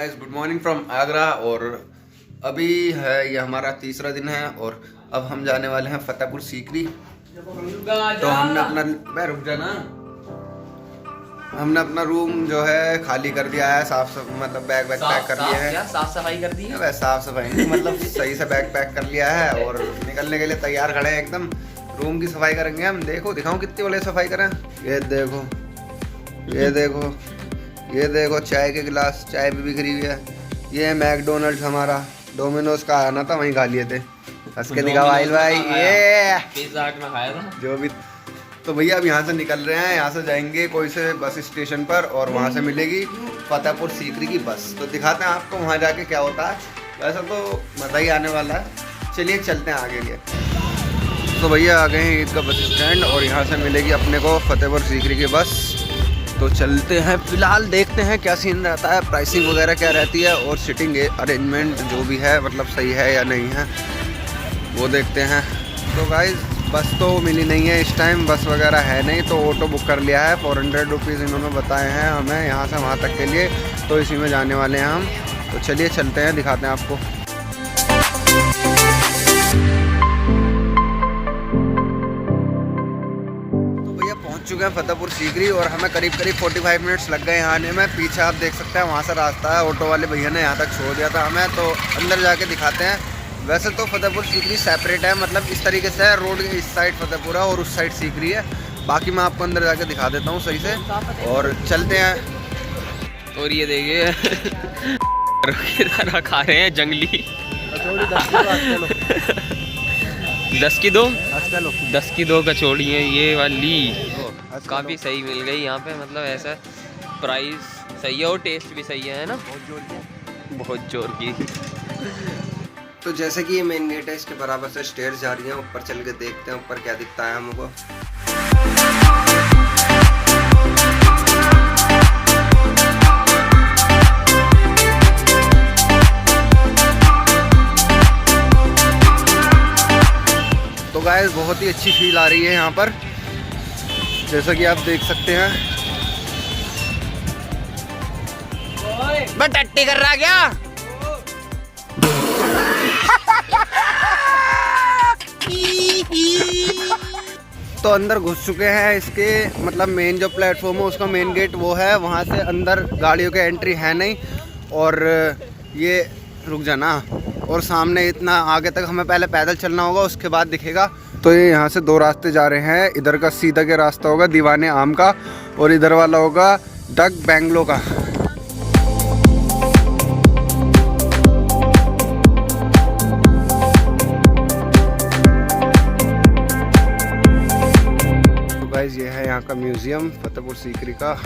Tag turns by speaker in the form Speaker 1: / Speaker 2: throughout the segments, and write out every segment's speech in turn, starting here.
Speaker 1: Guys, good morning from Agra. और अभी है ये हमारा तीसरा दिन है और अब हम जाने वाले हैं फतेहपुर सीकरी। तो हमने अपना रूम जो है खाली कर दिया है, मतलब बैग पैक कर लिए हैं।
Speaker 2: साफ सफाई कर दी है।
Speaker 1: वैसे साफ सफाई नहीं, मतलब सही से बैग पैक कर लिया है और निकलने के लिए तैयार खड़े हैं एकदम। रूम की सफाई करेंगे हम। देखो दिखाऊं कितनी बड़ी सफाई करें। ये देखो, ये देखो, ये देखो, चाय के गिलास, चाय भी बिखरी हुई है। ये मैकडोनल्ड्स हमारा, डोमिनोज का आना था, वहीं खा लिए थे। हंस के दिखाओ आइल भाई, ये
Speaker 2: पिज्जा हट में खाया था
Speaker 1: जो भी। तो भैया अब यहाँ से निकल रहे हैं, यहाँ से जाएंगे कोई से बस स्टेशन पर और वहाँ से मिलेगी फतेहपुर सीकरी की बस। तो दिखाते हैं आपको वहाँ जाके क्या होता है। वैसे तो मज़ा ही आने वाला है। चलिए चलते हैं आगे लिए। तो भैया आ गए हैं ईद का बस स्टैंड और यहाँ से मिलेगी अपने को फतेहपुर सीकरी की बस। तो चलते हैं, फिलहाल देखते हैं क्या सीन रहता है, प्राइसिंग वगैरह क्या रहती है और सिटिंग अरेंजमेंट जो भी है, मतलब सही है या नहीं है वो देखते हैं। तो गाइस बस तो मिली नहीं है इस टाइम, बस वगैरह है नहीं, तो ऑटो बुक कर लिया है। 400 रुपीज़ इन्होंने बताए हैं हमें यहाँ से वहाँ तक के लिए, तो इसी में जाने वाले हैं हम। तो चलिए चलते हैं, दिखाते हैं आपको। चुके हैं फतेहपुर सीकरी और हमें करीब 45 मिनट्स लग गए यहाँ आने में। पीछे आप देख सकते हैं वहाँ से रास्ता है, ऑटो वाले भैया ने यहाँ तक छोड़ दिया था हमें। तो अंदर जाके दिखाते हैं। वैसे तो फतेहपुर सीकरी सेपरेट है, मतलब इस तरीके से है, रोड के इस साइड फतेहपुर है और उस साइड सीकरी है। बाकी मैं आपको अंदर जाके दिखा देता हूँ सही से और चलते हैं।
Speaker 2: और ये देखिए खा रहे हैं जंगली 10 की 2 कचौड़ी हैं ये वाली। काफ़ी सही मिल गई यहाँ पे, मतलब ऐसा प्राइस सही है और टेस्ट भी सही है ना, बहुत जोर की।
Speaker 1: तो जैसे कि ये मेन गेट है, इसके बराबर से स्टेयर्स जा रही हैं, ऊपर चल के देखते हैं ऊपर क्या दिखता है हमको। तो गाइस बहुत ही अच्छी फील आ रही है यहाँ पर, जैसा कि आप देख सकते हैं।
Speaker 2: मैं टट्टी कर रहा क्या?
Speaker 1: तो अंदर घुस चुके हैं इसके, मतलब मेन जो प्लेटफॉर्म है उसका मेन गेट वो है, वहाँ से अंदर गाड़ियों के एंट्री है नहीं। और ये रुक जाना, और सामने इतना आगे तक हमें पहले पैदल चलना होगा, उसके बाद दिखेगा। तो ये यहाँ से 2 रास्ते जा रहे हैं। इधर का सीधा के रास्ता होगा दीवाने आम का और इधर वाला होगा डक बैंगलो का। तो गाइस ये है यहाँ का म्यूजियम फतेहपुर सीकरी का।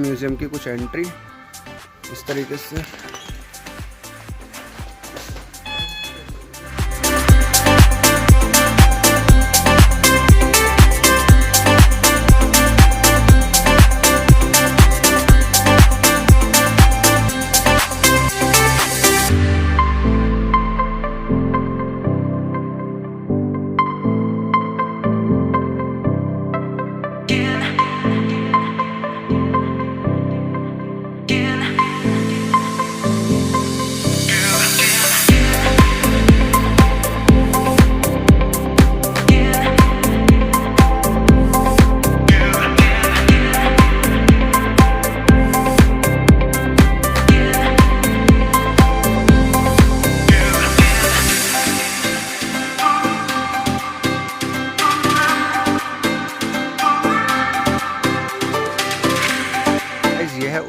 Speaker 1: म्यूजियम की कुछ एंट्री इस तरीके से।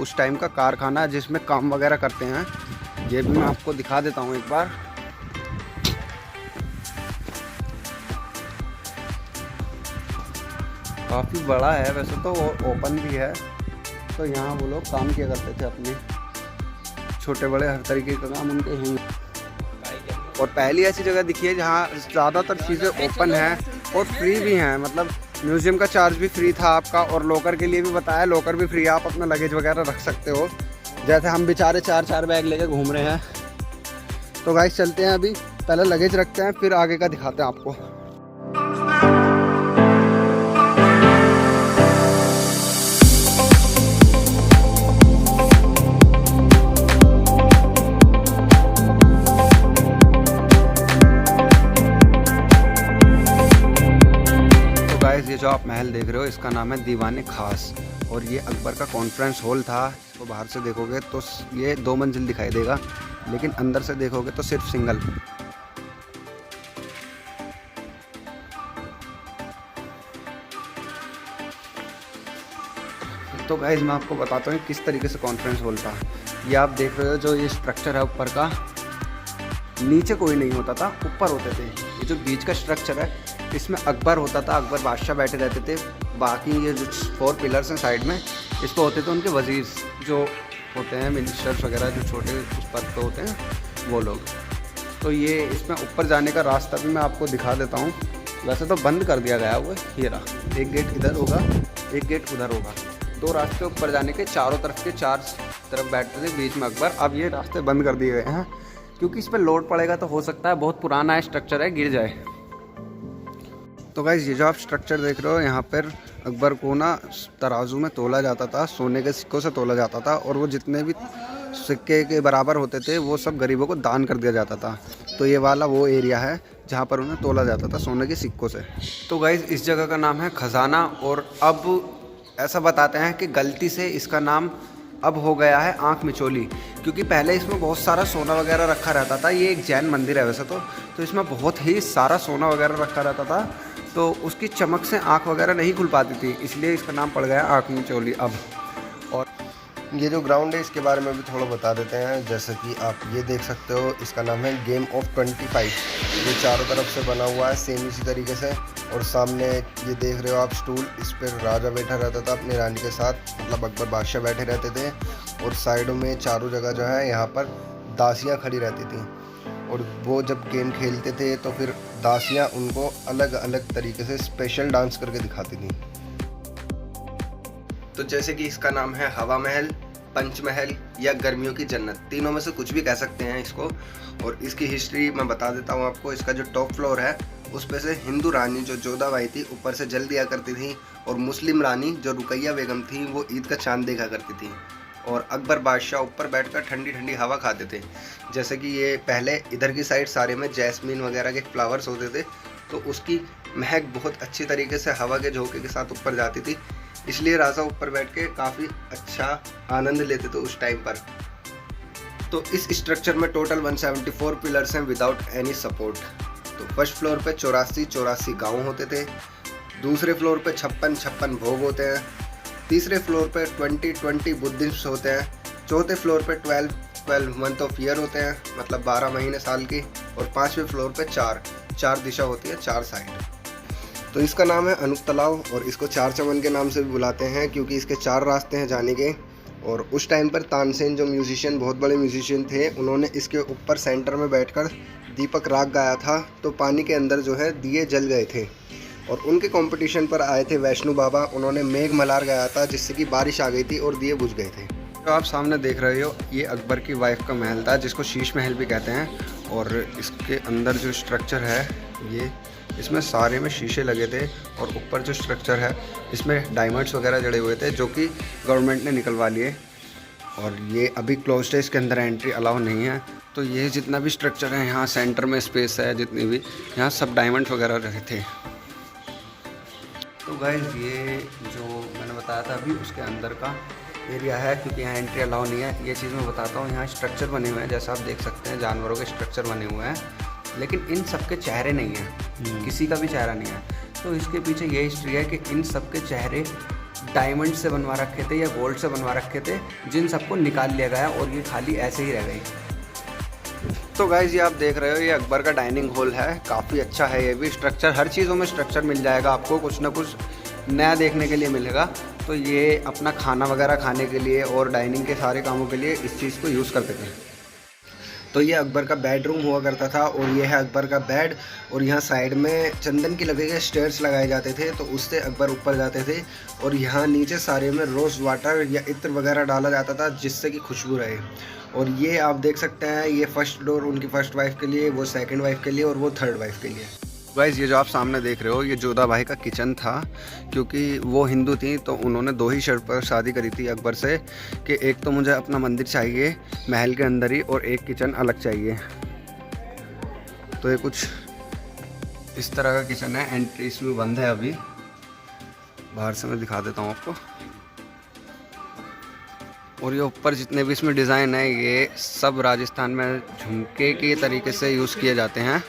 Speaker 1: उस टाइम का कारखाना जिसमें काम वगैरह करते हैं, ये भी मैं आपको दिखा देता हूँ एक बार। काफ़ी बड़ा है वैसे तो, ओपन भी है। तो यहाँ वो लोग काम किया करते थे अपने। छोटे बड़े हर तरीके का काम उनके हैं। और पहली ऐसी जगह दिखी है जहाँ ज़्यादातर चीज़ें ओपन है और फ्री भी हैं। मतलब म्यूज़ियम का चार्ज भी फ्री था आपका, और लॉकर के लिए भी बताया, लॉकर भी फ्री है, आप अपना लगेज वगैरह रख सकते हो। जैसे हम बेचारे 4-4 बैग लेके घूम रहे हैं। तो गाइस चलते हैं, अभी पहले लगेज रखते हैं, फिर आगे का दिखाते हैं आपको। ये जो आप महल देख रहे हो इसका नाम है दीवाने खास, और ये अकबर का कॉन्फ्रेंस हॉल था। इसको बाहर से देखोगे तो ये 2 मंजिल दिखाई देगा, लेकिन अंदर से देखोगे तो सिर्फ सिंगल। तो गाइस मैं आपको बताता हूँ किस तरीके से कॉन्फ्रेंस हॉल था। ये आप देख रहे हो जो ये स्ट्रक्चर है ऊपर का, नीचे कोई नहीं होता था, ऊपर होते थे। ये जो बीच का स्ट्रक्चर है इसमें अकबर होता था, अकबर बादशाह बैठे रहते थे। बाकी ये जो 4 पिलर्स हैं साइड में, इस पर होते थे उनके वजीर जो होते हैं, मिनिस्टर्स वगैरह जो छोटे उस पद पे होते हैं वो लोग। तो ये इसमें ऊपर जाने का रास्ता भी मैं आपको दिखा देता हूँ। वैसे तो बंद कर दिया गया हुआ है, ये रहा, एक गेट इधर होगा, एक गेट उधर होगा। 2 रास्ते ऊपर जाने के, चारों तरफ के 4 तरफ बैठते थे, बीच में अकबर। अब ये रास्ते बंद कर दिए गए हैं क्योंकि इस पर लोड पड़ेगा तो हो सकता है, बहुत पुराना है स्ट्रक्चर है, गिर जाए। तो गाइस ये जो आप स्ट्रक्चर देख रहे हो, यहाँ पर अकबर को ना तराजू में तोला जाता था, सोने के सिक्कों से तोला जाता था, और वो जितने भी सिक्के के बराबर होते थे वो सब गरीबों को दान कर दिया जाता था। तो ये वाला वो एरिया है जहाँ पर उन्हें तोला जाता था सोने के सिक्कों से। तो गाइस इस जगह का नाम है खजाना, और अब ऐसा बताते हैं कि गलती से इसका नाम अब हो गया है आँख मिचोली, क्योंकि पहले इसमें बहुत सारा सोना वगैरह रखा रहता था। ये एक जैन मंदिर है वैसे तो इसमें बहुत ही सारा सोना वगैरह रखा रहता था, तो उसकी चमक से आँख वगैरह नहीं खुल पाती थी, इसलिए इसका नाम पड़ गया आँख मिचोली अब। और
Speaker 3: ये जो ग्राउंड है इसके बारे में भी थोड़ा बता देते हैं। जैसे कि आप ये देख सकते हो, इसका नाम है गेम ऑफ 25। ये चारों तरफ से बना हुआ है सेम इसी तरीके से, और सामने ये देख रहे हो आप स्टूल, इस पर राजा बैठा रहता था अपनी रानी के साथ, मतलब अकबर बादशाह बैठे रहते थे। और साइडों में चारों जगह जो है यहाँ पर दासियाँ खड़ी रहती थी, और वो जब गेम खेलते थे तो फिर दासियाँ उनको अलग अलग तरीके से स्पेशल डांस करके दिखाती थी।
Speaker 1: तो जैसे कि इसका नाम है हवा महल, पंचमहल या गर्मियों की जन्नत, तीनों में से कुछ भी कह सकते हैं इसको। और इसकी हिस्ट्री मैं बता देता हूँ आपको। इसका जो टॉप फ्लोर है उस पे से हिंदू रानी जो जोधाबाई थी ऊपर से जल दिया करती थी, और मुस्लिम रानी जो रुकैया बेगम थी वो ईद का चांद देखा करती थी, और अकबर बादशाह ऊपर बैठकर ठंडी ठंडी हवा खाते थे। जैसे कि ये पहले इधर की साइड सारे में जैस्मीन वगैरह के फ्लावर्स होते थे, तो उसकी महक बहुत अच्छी तरीके से हवा के झोंके के साथ ऊपर जाती थी, इसलिए राजा ऊपर बैठ के काफ़ी अच्छा आनंद लेते थे उस टाइम पर। तो इस स्ट्रक्चर में टोटल 174 पिलर्स हैं विदाउट एनी सपोर्ट। तो फर्स्ट फ्लोर पे 84 गाँव होते थे, दूसरे फ्लोर पे 56 भोग होते हैं, तीसरे फ्लोर पे 20 बुद्धिस्ट होते हैं, चौथे फ्लोर पे 12 मंथ ऑफ ईयर होते हैं, मतलब 12 महीने साल की, और 5वें फ्लोर पे 4 दिशा होती है, 4 साइड। तो इसका नाम है अनूप तालाब, और इसको 4 चमन के नाम से भी बुलाते हैं क्योंकि इसके 4 रास्ते हैं जाने के। और उस टाइम पर तानसेन जो म्यूजिशियन, बहुत बड़े म्यूजिशियन थे, उन्होंने इसके ऊपर सेंटर में बैठकर दीपक राग गाया था, तो पानी के अंदर जो है दिए जल गए थे। और उनके कंपटीशन पर आए थे वैष्णु बाबा, उन्होंने मेघ मल्हार गाया था जिससे कि बारिश आ गई थी और दिए बुझ गए थे। तो आप सामने देख रहे हो ये अकबर की वाइफ का महल था जिसको शीश महल भी कहते हैं, और इसके अंदर जो स्ट्रक्चर है ये, इसमें सारे में शीशे लगे थे, और ऊपर जो स्ट्रक्चर है इसमें डायमंड्स वगैरह जड़े हुए थे जो कि गवर्नमेंट ने निकलवा लिए, और ये अभी क्लोज्ड है, इसके अंदर एंट्री अलाउ नहीं है। तो ये जितना भी स्ट्रक्चर है, यहाँ सेंटर में स्पेस है जितनी भी, यहाँ सब डायमंड्स वगैरह रहे थे। तो गाइस ये जो मैंने बताया था अभी उसके अंदर का एरिया है, क्योंकि यहाँ एंट्री अलाउ नहीं है। ये चीज़ मैं बताता हूँ, यहाँ स्ट्रक्चर बने हुए हैं जैसा आप देख सकते हैं, जानवरों के स्ट्रक्चर बने हुए हैं, लेकिन इन सब के चेहरे नहीं हैं, किसी का भी चेहरा नहीं है। तो इसके पीछे ये हिस्ट्री है कि इन सब के चेहरे डायमंड से बनवा रखे थे या गोल्ड से बनवा रखे थे, जिन सबको निकाल लिया गया और ये खाली ऐसे ही रह गई। तो गाइस ये आप देख रहे हो, ये अकबर का डाइनिंग हॉल है, काफ़ी अच्छा है ये भी। स्ट्रक्चर, हर चीज़ों में स्ट्रक्चर मिल जाएगा आपको, कुछ ना कुछ नया देखने के लिए मिलेगा। तो ये अपना खाना वगैरह खाने के लिए और डाइनिंग के सारे कामों के लिए इस चीज़ को यूज़ करते थे। तो ये अकबर का बेडरूम हुआ करता था और ये है अकबर का बेड। और यहाँ साइड में चंदन की लकड़ी के स्टेयर्स लगाए जाते थे, तो उससे अकबर ऊपर जाते थे। और यहाँ नीचे सारे में रोज़ वाटर या इत्र वगैरह डाला जाता था जिससे कि खुशबू रहे। और ये आप देख सकते हैं, ये फर्स्ट डोर उनकी फर्स्ट वाइफ के लिए, वो सेकंड वाइफ के लिए और वो थर्ड वाइफ के लिए। गाइस ये जो आप सामने देख रहे हो ये जोधा भाई का किचन था, क्योंकि वो हिंदू थी तो उन्होंने 2 ही शर्त पर शादी करी थी अकबर से कि एक तो मुझे अपना मंदिर चाहिए महल के अंदर ही और एक किचन अलग चाहिए। तो ये कुछ इस तरह का किचन है। एंट्री इसमें बंद है अभी, बाहर से मैं दिखा देता हूँ आपको। और ये ऊपर जितने भी इसमें डिज़ाइन है ये सब राजस्थान में झुमके के तरीके से यूज़ किए जाते हैं।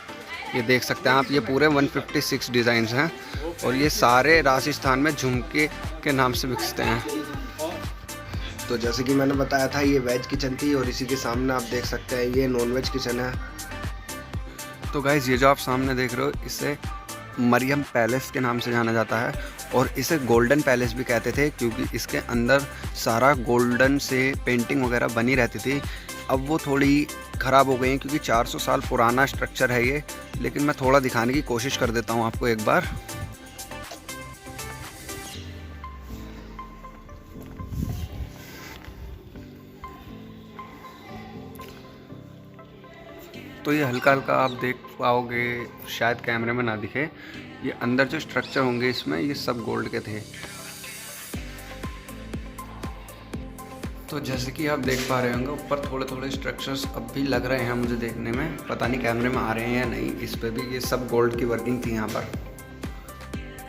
Speaker 1: ये देख सकते हैं आप, ये पूरे 156 डिज़ाइंस हैं और ये सारे राजस्थान में झुमके के नाम से बिकते हैं। तो जैसे कि मैंने बताया था ये वेज किचन थी और इसी के सामने आप देख सकते हैं ये नॉन वेज किचन है। तो गाइज़ ये जो आप सामने देख रहे हो इसे मरियम पैलेस के नाम से जाना जाता है और इसे गोल्डन पैलेस भी कहते थे, क्योंकि इसके अंदर सारा गोल्डन से पेंटिंग वगैरह बनी रहती थी। अब वो थोड़ी ख़राब हो गई हैं क्योंकि 400 साल पुराना स्ट्रक्चर है ये, लेकिन मैं थोड़ा दिखाने की कोशिश कर देता हूँ आपको एक बार। तो ये हल्का हल्का आप देख पाओगे, शायद कैमरे में ना दिखे, ये अंदर जो स्ट्रक्चर होंगे इसमें ये सब गोल्ड के थे। तो जैसे कि आप देख पा रहे होंगे ऊपर थोड़े थोड़े स्ट्रक्चर्स अब भी लग रहे हैं मुझे देखने में, पता नहीं कैमरे में आ रहे हैं या नहीं। इस पे भी ये सब गोल्ड की वर्किंग थी। यहाँ पर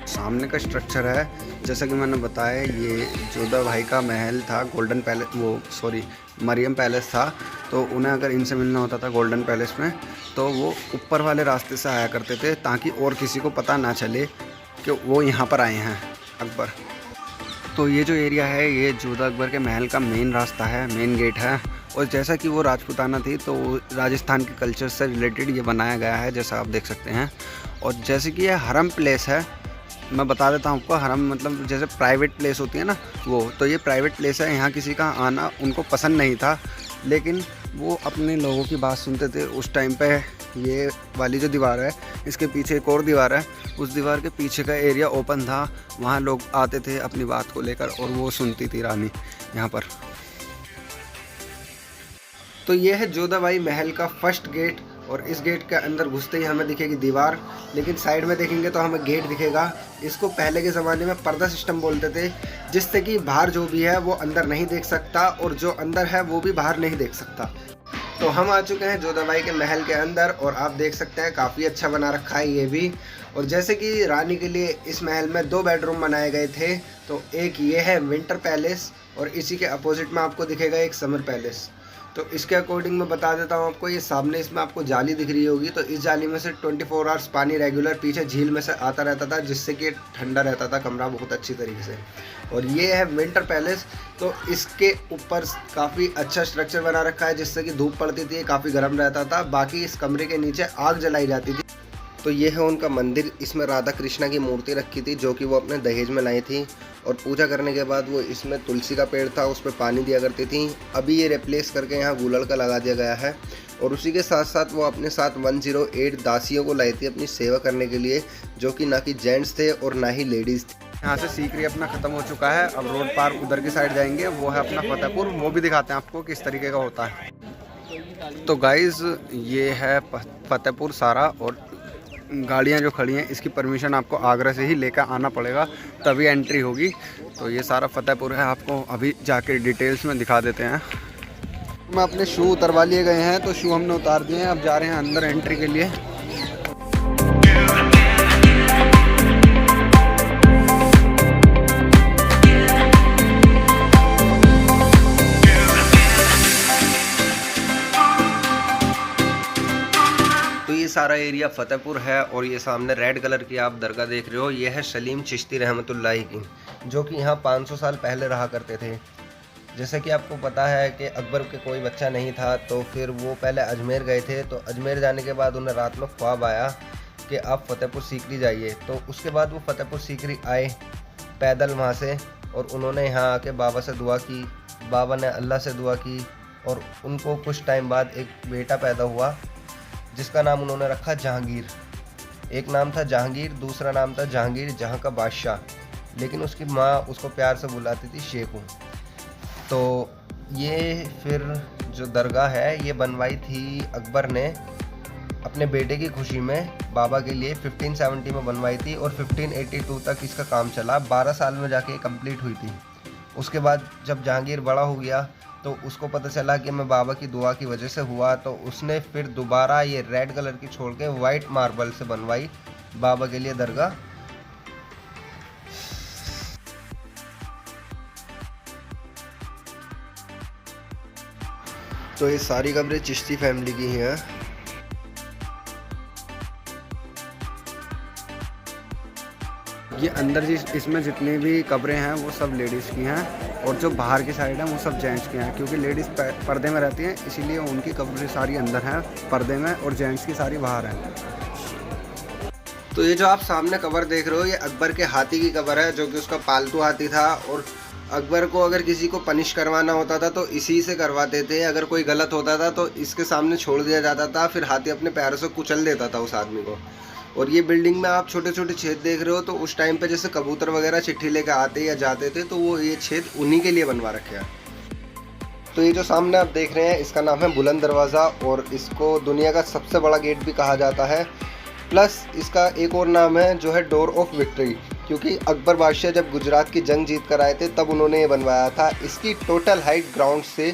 Speaker 1: सामने का स्ट्रक्चर है, जैसा कि मैंने बताया ये जोधा भाई का महल था, गोल्डन पैलेस मरियम पैलेस था। तो उन्हें अगर इनसे मिलना होता था गोल्डन पैलेस में तो वो ऊपर वाले रास्ते से आया करते थे ताकि और किसी को पता ना चले कि वो यहाँ पर आए हैं अकबर। तो ये जो एरिया है ये जोधा अकबर के महल का मेन रास्ता है, मेन गेट है। और जैसा कि वो राजपूताना थी तो राजस्थान के कल्चर से रिलेटेड ये बनाया गया है, जैसा आप देख सकते हैं। और जैसे कि ये हरम प्लेस है, मैं बता देता हूँ आपको। हरम मतलब जैसे प्राइवेट प्लेस होती है ना वो, तो ये प्राइवेट प्लेस है। यहाँ किसी का आना उनको पसंद नहीं था, लेकिन वो अपने लोगों की बात सुनते थे। उस टाइम पे ये वाली जो दीवार है इसके पीछे एक और दीवार है, उस दीवार के पीछे का एरिया ओपन था, वहाँ लोग आते थे अपनी बात को लेकर और वो सुनती थी रानी यहाँ पर। तो ये है जोधा भाई महल का फर्स्ट गेट और इस गेट के अंदर घुसते ही हमें दिखेगी दीवार, लेकिन साइड में देखेंगे तो हमें गेट दिखेगा। इसको पहले के ज़माने में पर्दा सिस्टम बोलते थे, जिससे कि बाहर जो भी है वो अंदर नहीं देख सकता और जो अंदर है वो भी बाहर नहीं देख सकता। तो हम आ चुके हैं जोधा भाई के महल के अंदर और आप देख सकते हैं काफ़ी अच्छा बना रखा है ये भी। और जैसे कि रानी के लिए इस महल में 2 बेडरूम बनाए गए थे, तो एक ये है विंटर पैलेस और इसी के अपोजिट में आपको दिखेगा एक समर पैलेस। तो इसके अकॉर्डिंग मैं बता देता हूँ आपको, ये सामने इसमें आपको जाली दिख रही होगी, तो इस जाली में से 24 आवर्स पानी रेगुलर पीछे झील में से आता रहता था, जिससे कि ठंडा रहता था कमरा बहुत अच्छी तरीके से। और ये है विंटर पैलेस, तो इसके ऊपर काफ़ी अच्छा स्ट्रक्चर बना रखा है, जिससे कि धूप पड़ती थी काफ़ी गर्म रहता था। बाकी इस कमरे के नीचे आग जलाई जाती थी। तो ये है उनका मंदिर, इसमें राधा कृष्णा की मूर्ति रखी थी जो कि वो अपने दहेज में लाई थी। और पूजा करने के बाद वो इसमें तुलसी का पेड़ था, उस पर पानी दिया करती थी। अभी ये रिप्लेस करके यहाँ गूलड़ का लगा दिया गया है। और उसी के साथ साथ वो अपने साथ 108 दासियों को लाई थी अपनी सेवा करने के लिए, जो कि ना कि जेंट्स थे और ना ही लेडीज़ थे। यहाँ से सीकरी अपना ख़त्म हो चुका है, अब रोड पार उधर की साइड जाएंगे, वो है अपना फतेहपुर, वो भी दिखाते हैं आपको किस तरीके का होता है। तो गाइज़ ये है फतेहपुर सारा, और गाड़ियाँ जो खड़ी हैं इसकी परमिशन आपको आगरा से ही लेकर आना पड़ेगा, तभी एंट्री होगी। तो ये सारा फतेहपुर है, आपको अभी जाके डिटेल्स में दिखा देते हैं। मैं अपने शू उतरवा लिए गए हैं, तो शू हमने उतार दिए हैं, अब जा रहे हैं अंदर एंट्री के लिए। सारा एरिया फतेहपुर है और ये सामने रेड कलर की आप दरगाह देख रहे हो, ये है सलीम चिश्ती रहमतुल्लाह की, जो कि यहाँ 500 साल पहले रहा करते थे। जैसे कि आपको पता है कि अकबर के कोई बच्चा नहीं था, तो फिर वो पहले अजमेर गए थे। तो अजमेर जाने के बाद उन्हें रात में ख्वाब आया कि आप फतेहपुर सीकरी जाइए। तो उसके बाद वो फतेहपुर सीकरी आए पैदल वहाँ से,
Speaker 3: और उन्होंने यहाँ आके बाबा से दुआ की, बाबा ने अल्लाह से दुआ की और उनको कुछ टाइम बाद एक बेटा पैदा हुआ जिसका नाम उन्होंने रखा जहांगीर। एक नाम था जहांगीर, दूसरा नाम था जहांगीर जहाँ का बादशाह, लेकिन उसकी माँ उसको प्यार से बुलाती थी शेखू। तो ये फिर जो दरगाह है ये बनवाई थी अकबर ने अपने बेटे की खुशी में बाबा के लिए 1570 में बनवाई थी और 1582 तक इसका काम चला। 12 साल में जाके कंप्लीट हुई थी। उसके बाद जब जहांगीर बड़ा हो गया तो उसको पता चला कि मैं बाबा की दुआ की वजह से हुआ, तो उसने फिर दोबारा ये रेड कलर की छोड़ के वाइट मार्बल से बनवाई बाबा के लिए दरगाह। तो ये सारी कब्रें चिश्ती फैमिली की हैं।
Speaker 1: ये अंदर इसमें जितनी भी कब्रें हैं वो सब लेडीज़ की हैं और जो बाहर की साइड है वो सब जेंट्स की हैं, क्योंकि लेडीज़ पर्दे में रहती हैं इसीलिए उनकी कब्रें सारी अंदर हैं पर्दे में और जेंट्स की सारी बाहर हैं।
Speaker 3: तो ये जो आप सामने कब्र देख रहे हो ये अकबर के हाथी की कब्र है, जो कि उसका पालतू हाथी था और अकबर को अगर किसी को पनिश करवाना होता था तो इसी से करवाते थे। अगर कोई गलत होता था तो इसके सामने छोड़ दिया जाता था, फिर हाथी अपने पैरों से कुचल देता था उस आदमी को। और ये बिल्डिंग में आप छोटे छोटे छेद देख रहे हो, तो उस टाइम पे जैसे कबूतर वगैरह चिट्ठी लेकर आते या जाते थे तो वो ये छेद उन्हीं के लिए बनवा रखे हैं। तो ये जो सामने आप देख रहे हैं इसका नाम है बुलंद दरवाज़ा और इसको दुनिया का सबसे बड़ा गेट भी कहा जाता है। प्लस इसका एक और नाम है जो है डोर ऑफ विक्ट्री, क्योंकि अकबर बादशाह जब गुजरात की जंग जीत कर आए थे तब उन्होंने ये बनवाया था। इसकी टोटल हाइट ग्राउंड से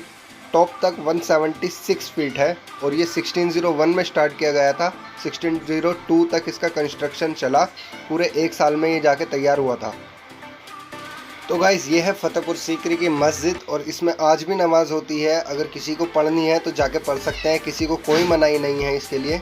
Speaker 3: टॉप तक 176 फीट है और ये 1601 में स्टार्ट किया गया था। 1602 तक इसका कंस्ट्रक्शन चला, पूरे 1 साल में ये जाके तैयार हुआ था। तो गाइस ये है फतेहपुर सीकरी की मस्जिद और इसमें आज भी नमाज होती है। अगर किसी को पढ़नी है तो जाके पढ़ सकते हैं, किसी को कोई मनाही नहीं है इसके लिए।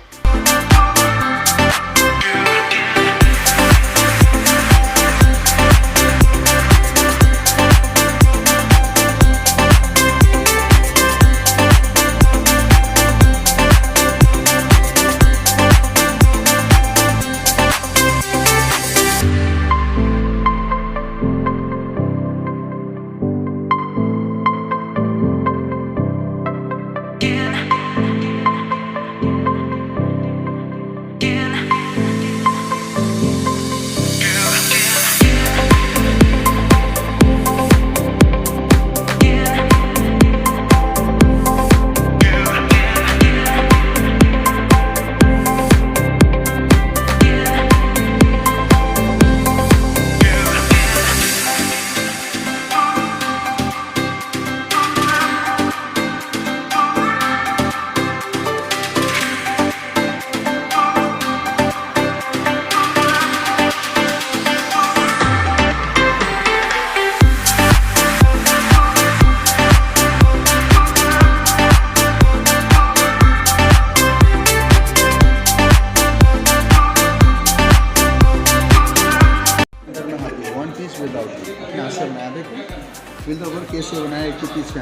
Speaker 4: फिल तो कैसे बनाया 80 पीस के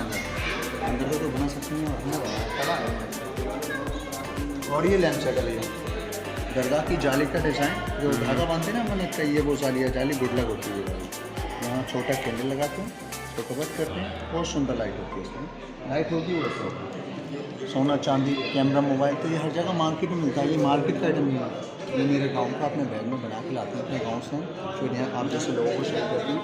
Speaker 4: अंदर तो बना सकते हैं। और ये लैंप सेटल है दरगाह की जाली का डिज़ाइन, जो धागा बांधते हैं ना मैंने कही है वो साली जाली गुडला होती है। यहाँ छोटा कैंडल लगाते हैं, उसको कवर करते हैं, बहुत सुंदर लाइट होती है। इसमें लाइट होती है वो सोना चांदी कैमरा मोबाइल तो ये हर जगह मार्केट में मिलता है। ये मार्केट का आइटम नहीं है, ये मेरे गांव का अपने बैग में बना के लाते हैं अपने गांव से। फिर यहाँ आप जैसे लोगों को शेयर करती हूँ,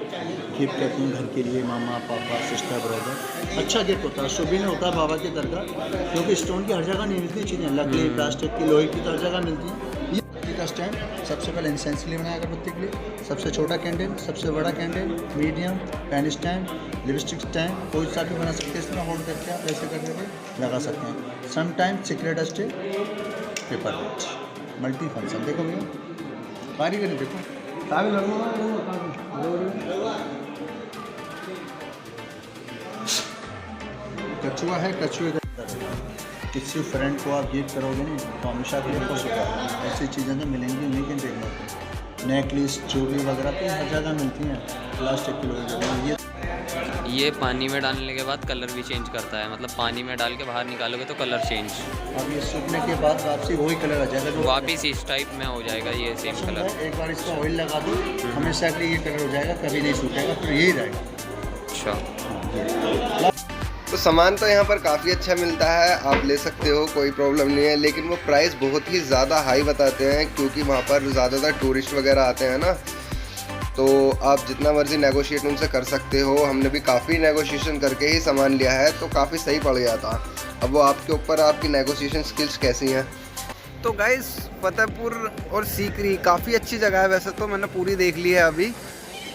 Speaker 4: गिफ्ट करती हूँ घर के लिए, मामा पापा सिस्टर ब्रदर। अच्छा गिफ्ट होता है, शुभी में होता है बाबा की दरगाह, क्योंकि स्टोन की हर जगह नहीं मिलती चीज़ें, लकड़ी प्लास्टिक की लोहे की तो हर जगह मिलती है। ये बत्ती का स्टैंड सबसे पहले इंसेंस के लिए बनाया अगरबत्ती के लिए, सबसे छोटा कैंडल, सबसे बड़ा candle, medium, pen stand, lipstick stand, कोई सा भी बना सकते हैं। इसमें होल्ड करके आप ऐसे करके लगा सकते हैं। Sometime secret dust paper multi function. देखो भैया कारीगरी देखो, कछुआ है, कछुए का किसी फ्रेंड को आप गिफ्ट करोगे नहीं तो हमेशा के लिए खुश होगा। ऐसी चीज़ें तो मिलेंगी नहीं कि देखने को, नेकलेस ज्वेलरी वगैरह तो हर जगह मिलती हैं, प्लास्टिक की लोग ये
Speaker 2: ये पानी में डालने के बाद कलर भी चेंज करता है, मतलब पानी में डाल के बाहर निकालोगे तो कलर चेंज,
Speaker 4: अब ये सूखने के बाद वापसी वही कलर आ जाएगा जो
Speaker 2: वापिस इस टाइप में हो जाएगा ये सेम
Speaker 4: पसंद
Speaker 2: कलर।
Speaker 4: है। एक बार इसका ऑयल लगा दो हमेशा के लिए ये कलर हो जाएगा, कभी नहीं सूखेगा, फिर यही रहेगा।
Speaker 2: अच्छा,
Speaker 3: तो सामान तो यहाँ पर काफ़ी अच्छा मिलता है, आप ले सकते हो, कोई प्रॉब्लम नहीं है। लेकिन वो प्राइस बहुत ही ज़्यादा हाई बताते हैं, क्योंकि वहाँ पर ज़्यादातर टूरिस्ट वगैरह आते हैं ना, तो आप जितना मर्ज़ी नेगोशिएट उनसे कर सकते हो। हमने भी काफ़ी नेगोशिएशन करके ही सामान लिया है, तो काफ़ी सही पड़ गया था। अब वो आपके ऊपर, आपकी नेगोशिएशन स्किल्स कैसी हैं।
Speaker 1: तो गाइस फतेहपुर और सीकरी काफ़ी अच्छी जगह है, वैसे तो मैंने पूरी देख ली है, अभी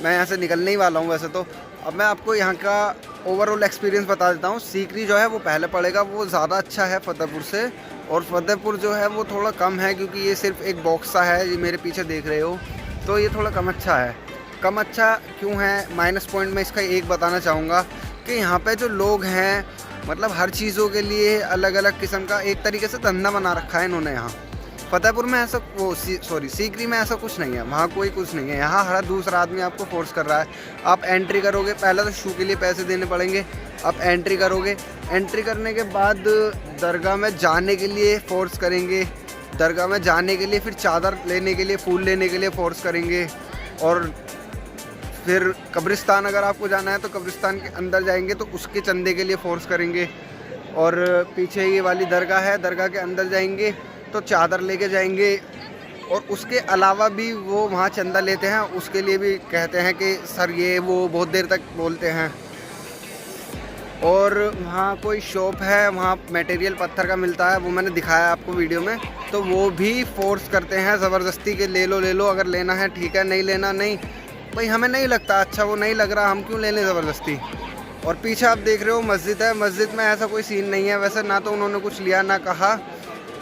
Speaker 1: मैं यहाँ से निकलने ही वाला हूँ वैसे तो। अब मैं आपको यहाँ का ओवरऑल एक्सपीरियंस बता देता हूँ। सीकरी जो है वो पहले पड़ेगा, वो ज़्यादा अच्छा है फतेहपुर से, और फतेहपुर जो है वो थोड़ा कम है, क्योंकि ये सिर्फ एक बॉक्स सा है, ये मेरे पीछे देख रहे हो, तो ये थोड़ा कम अच्छा है। कम अच्छा क्यों है, माइनस पॉइंट में इसका एक बताना चाहूँगा कि यहाँ पे जो लोग हैं, मतलब हर चीज़ों के लिए अलग अलग किस्म का एक तरीके से धंधा बना रखा है इन्होंने। यहाँ फतेहपुर में ऐसा सीकरी में ऐसा कुछ नहीं है, वहाँ कोई कुछ नहीं है। यहाँ हर दूसरा आदमी आपको फोर्स कर रहा है। आप एंट्री करोगे, पहले तो शू के लिए पैसे देने पड़ेंगे, आप एंट्री करोगे, एंट्री करने के बाद दरगाह में जाने के लिए फोर्स करेंगे, दरगाह में जाने के लिए फिर चादर लेने के लिए, फूल लेने के लिए फोर्स करेंगे, और फिर कब्रिस्तान अगर आपको जाना है तो कब्रिस्तान के अंदर जाएंगे तो उसके चंदे के लिए फ़ोर्स करेंगे, और पीछे ये वाली दरगाह है, दरगाह के अंदर जाएंगे तो चादर लेके जाएंगे, और उसके अलावा भी वो वहाँ चंदा लेते हैं, उसके लिए भी कहते हैं कि सर ये वो बहुत देर तक बोलते हैं। और वहाँ कोई शॉप है, वहाँ मटेरियल पत्थर का मिलता है, वो मैंने दिखाया आपको वीडियो में, तो वो भी फोर्स करते हैं ज़बरदस्ती के ले लो, अगर लेना है ठीक है, नहीं लेना नहीं। भाई हमें नहीं लगता अच्छा, वो नहीं लग रहा, हम क्यों ले लें ज़बरदस्ती। और पीछे आप देख रहे हो मस्जिद है, मस्जिद में ऐसा कोई सीन नहीं है वैसे, ना तो उन्होंने कुछ लिया ना कहा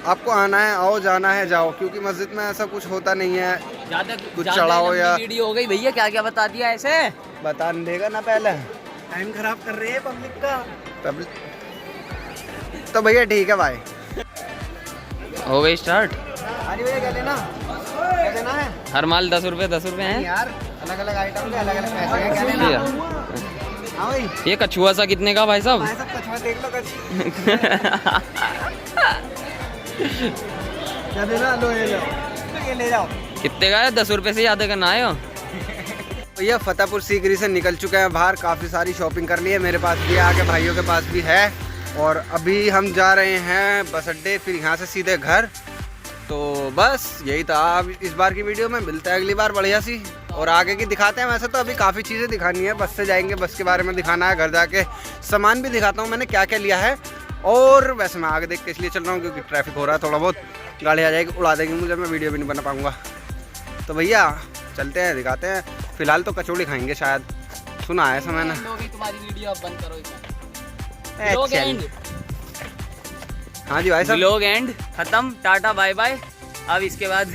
Speaker 1: आपको आना है आओ, जाना है जाओ, क्योंकि मस्जिद में ऐसा कुछ होता नहीं है। कुछ चढ़ाओ या
Speaker 2: वीडियो हो गई भैया, क्या क्या बता दिया ऐसे,
Speaker 1: बता देगा ना, पहले
Speaker 5: टाइम खराब कर रही है पब्लिक का।
Speaker 1: तो भैया ठीक है भाई,
Speaker 2: हो गई स्टार्ट।
Speaker 1: हाँ जी भैया, क्या लेना, क्या लेना है?
Speaker 2: हर माल 10 रुपये हैं
Speaker 1: यार, अलग अलग आइटम के अलग अलग पैसे हैं, क्या लेना? हाँ भाई,
Speaker 2: ये कछुआ सा कितने का भाई साहब?
Speaker 1: भाई साहब कछुआ देख लो, कछुआ क्या देना, लो ये लो, तो ये ले जाओ।
Speaker 2: कितने का है? 10 रुपये से ज़्यादा का ना आयो।
Speaker 1: भैया फतेहपुर सीकरी से निकल चुके हैं बाहर, काफ़ी सारी शॉपिंग कर ली है, मेरे पास भी आके भाइयों के पास भी है, और अभी हम जा रहे हैं बस अड्डे, फिर यहाँ से सीधे घर। तो बस यही था अब इस बार की वीडियो में, मिलता है अगली बार बढ़िया सी, और आगे की दिखाते हैं। वैसे तो अभी काफ़ी चीज़ें दिखानी है, बस से जाएंगे, बस के बारे में दिखाना है, घर जाके सामान भी दिखाता हूँ मैंने क्या क्या लिया है। और वैसे मैं आगे देख के इसलिए चल रहा हूँ क्योंकि ट्रैफिक हो रहा है, थोड़ा बहुत गाड़ी आ जाएगी, उड़ा देगी मुझे, मैं वीडियो भी नहीं बना पाऊँगा। तो भैया चलते हैं, दिखाते हैं। फिलहाल तो कचौड़ी खाएंगे शायद, सुना है ऐसा मैंने।
Speaker 2: तुम्हारी वीडियो अब बंद करो
Speaker 1: हाँ जी भाई साहब,
Speaker 2: व्लॉग एंड खत्म, टाटा बाय बाय। अब इसके बाद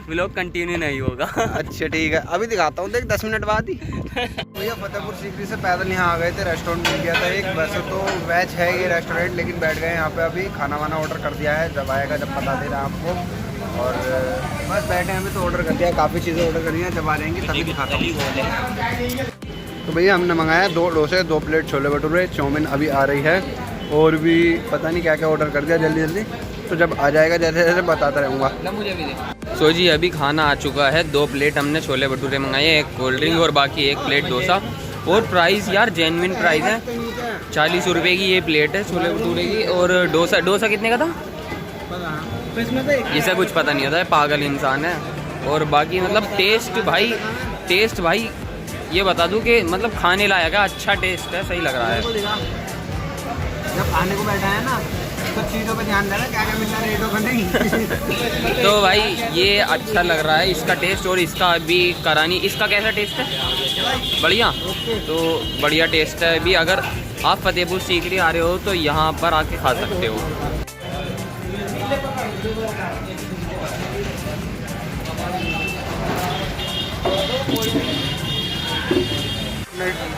Speaker 2: व्लॉग कंटिन्यू नहीं होगा।
Speaker 1: अच्छा ठीक है, अभी दिखाता हूँ, देख 10 मिनट बाद ही। भैया फतेहपुर सीकरी से पैदल यहाँ आ गए थे, रेस्टोरेंट मिल गया था एक, वैसे तो वेज है ये रेस्टोरेंट, लेकिन बैठ गए यहाँ पे, अभी खाना वाना ऑर्डर कर दिया है, जब आएगा जब बता दे रहा आपको। और बस बैठे हैं अभी, तो ऑर्डर कर दिया, काफ़ी चीज़ें ऑर्डर करी हैं, जब आ जाएंगी तभी दिखाता हूँ। तो भैया हमने मंगाया 2 डोसे, 2 प्लेट छोले भटूरे, चाउमीन अभी आ रही है, और भी पता नहीं क्या क्या ऑर्डर कर दिया जल्दी जल्दी, तो जब आ जाएगा जैसे जैसे बताता रहूँगा।
Speaker 2: मुझे भी दे। सो जी अभी खाना आ चुका है, 2 प्लेट हमने छोले भटूरे मंगाए, 1 कोल्ड ड्रिंक और बाकी 1 प्लेट डोसा। और प्राइस यार जेन्युइन प्राइस है, 40 रुपये की ये प्लेट है छोले भटूरे की। और डोसा कितने का था? इसे कुछ पता नहीं होता है, पागल इंसान है। और बाकी मतलब टेस्ट भाई ये बता दूं कि मतलब खाने लायक है, अच्छा टेस्ट है, सही लग रहा है।
Speaker 1: जब खाने को बैठा है ना तो चीज़ों पे ध्यान देना, क्या क्या मिलता है, रेटों का नहीं।
Speaker 2: तो भाई ये अच्छा लग रहा है इसका टेस्ट, और इसका अभी करानी, इसका कैसा टेस्ट है? बढ़िया, तो बढ़िया टेस्ट है। अभी अगर आप फतेहपुर सीकरी आ रहे हो तो यहाँ पर आके खा सकते हो।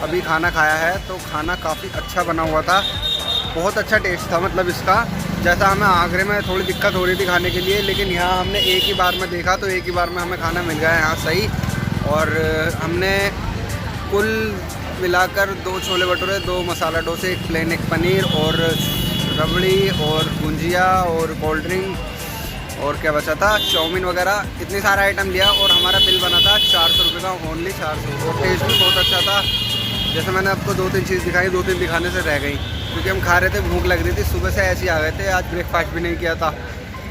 Speaker 1: अभी खाना खाया है तो खाना काफ़ी अच्छा बना हुआ था, बहुत अच्छा टेस्ट था, मतलब इसका जैसा हमें आगरे में थोड़ी दिक्कत हो रही थी खाने के लिए, लेकिन यहाँ हमने एक ही बार में देखा तो एक ही बार में हमें खाना मिल गया है यहाँ सही। और हमने कुल मिलाकर 2 छोले भटूरे, 2 मसाला डोसे, एक प्लेन एक पनीर और रबड़ी और गुंजिया और कोल्ड ड्रिंक और क्या बचा था, चाउमीन वगैरह, इतने सारे आइटम लिया और हमारा बिल बना था 400 रुपये का, ओनली 400। और टेस्ट भी बहुत अच्छा था। जैसे मैंने आपको 2-3 चीज़ दिखाई, 2-3 दिखाने से रह गई क्योंकि हम खा रहे थे, भूख लग रही थी, सुबह से ऐसे ही आ गए थे। आज ब्रेकफास्ट भी नहीं किया था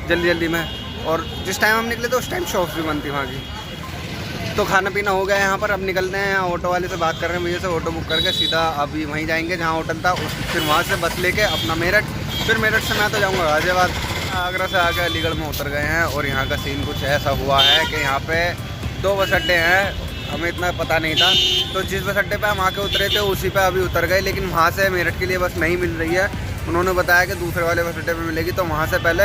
Speaker 1: जल्दी में, और जिस टाइम हम निकले थे उस टाइम शॉप्स भी बंद थी वहाँ की। तो खाना पीना हो गया यहाँ पर। अब निकलते हैं, ऑटो वाले से बात कर रहे हैं, भैया से ऑटो बुक करके सीधा अभी वहीं जाएंगे जहाँ होटल था, फिर वहाँ से बस लेके अपना मेरठ, फिर मेरठ से मैं तो जाऊँगा गाज़ियाबाद। आगरा से आके अलीगढ़ में उतर गए हैं और यहाँ का सीन कुछ ऐसा हुआ है कि यहाँ पे 2 बस अड्डे हैं, हमें इतना पता नहीं था। तो जिस बस अड्डे पे हम आके उतरे थे उसी पे अभी उतर गए, लेकिन वहाँ से मेरठ के लिए बस नहीं मिल रही है। उन्होंने बताया कि दूसरे वाले बस अड्डे पे मिलेगी, तो वहाँ से पहले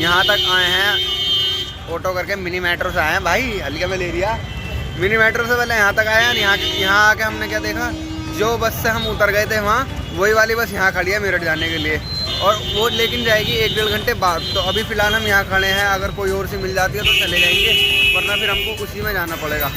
Speaker 1: यहाँ तक आए हैं ऑटो करके। मिनी मेट्रो से आए हैं भाई, हल्के में ले लिया। मिनी मेट्रो से पहले यहाँ तक आए हैं। यहाँ आके हमने क्या देखा, जो बस से हम उतर गए थे वहाँ, वही वाली बस यहाँ खड़ी है मेरठ जाने के लिए, और वो लेकिन जाएगी 1-1.5 घंटे बाद। तो अभी फ़िलहाल हम यहाँ खड़े हैं, अगर कोई और सी मिल जाती है तो चले जाएंगे, वरना फिर हमको उसी में जाना पड़ेगा।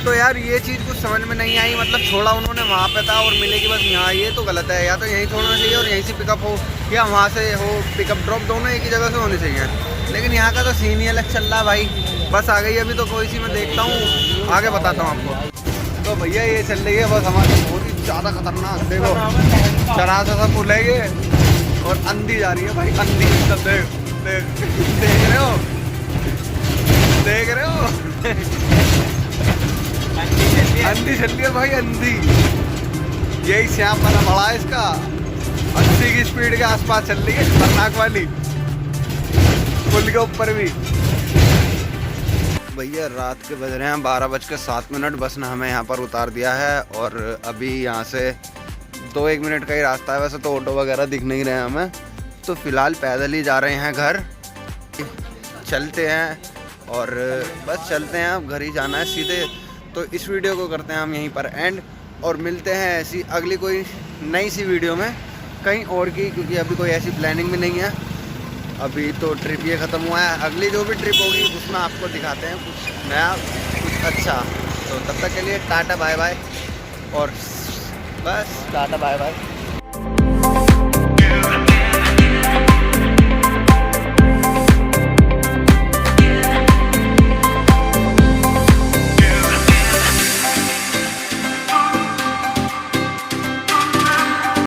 Speaker 1: तो यार ये चीज़ कुछ समझ में नहीं आई, मतलब छोड़ा उन्होंने वहाँ पे था और मिलेगी बस यहाँ, ये तो गलत है। या तो यहीं छोड़ना चाहिए और यहीं से पिकअप हो, या वहाँ से हो पिकअप ड्रॉप, दोनों एक ही जगह से होने चाहिए। लेकिन यहाँ का तो सीन ही अलग चल रहा भाई। बस आ गई अभी, तो कोई सी मैं देखता हूँ, आगे बताता हूँ आपको। तो भैया ये चल रही है बस हमारी, बहुत ही ज़्यादा खतरनाक। देखो चरासा सा पुल है ये, और अंधी जा रही है भाई, अंधी। सब देख रहे हो, देख रहे हो अंधी चल रही है भाई, अंधी। यही श्याम बना बड़ा है इसका, 80 की स्पीड के आसपास चल रही है, खतरनाक वाली, पुल के ऊपर भी। भैया रात के बज रहे हैं 12:07। बस ने हमें यहाँ पर उतार दिया है, और अभी यहाँ से 2-1 मिनट का ही रास्ता है। वैसे तो ऑटो वगैरह दिख नहीं रहे हैं हमें, तो फ़िलहाल पैदल ही जा रहे हैं घर। चलते हैं और बस चलते हैं, अब घर ही जाना है सीधे। तो इस वीडियो को करते हैं हम यहीं पर एंड, और मिलते हैं ऐसी अगली कोई नई सी वीडियो में कहीं और की, क्योंकि अभी कोई ऐसी प्लानिंग भी नहीं है। अभी तो ट्रिप ये ख़त्म हुआ है, अगली जो भी ट्रिप होगी उसमें आपको दिखाते हैं कुछ नया, कुछ अच्छा। तो तब तक के लिए टाटा बाय बाय, और बस टाटा बाय बाय।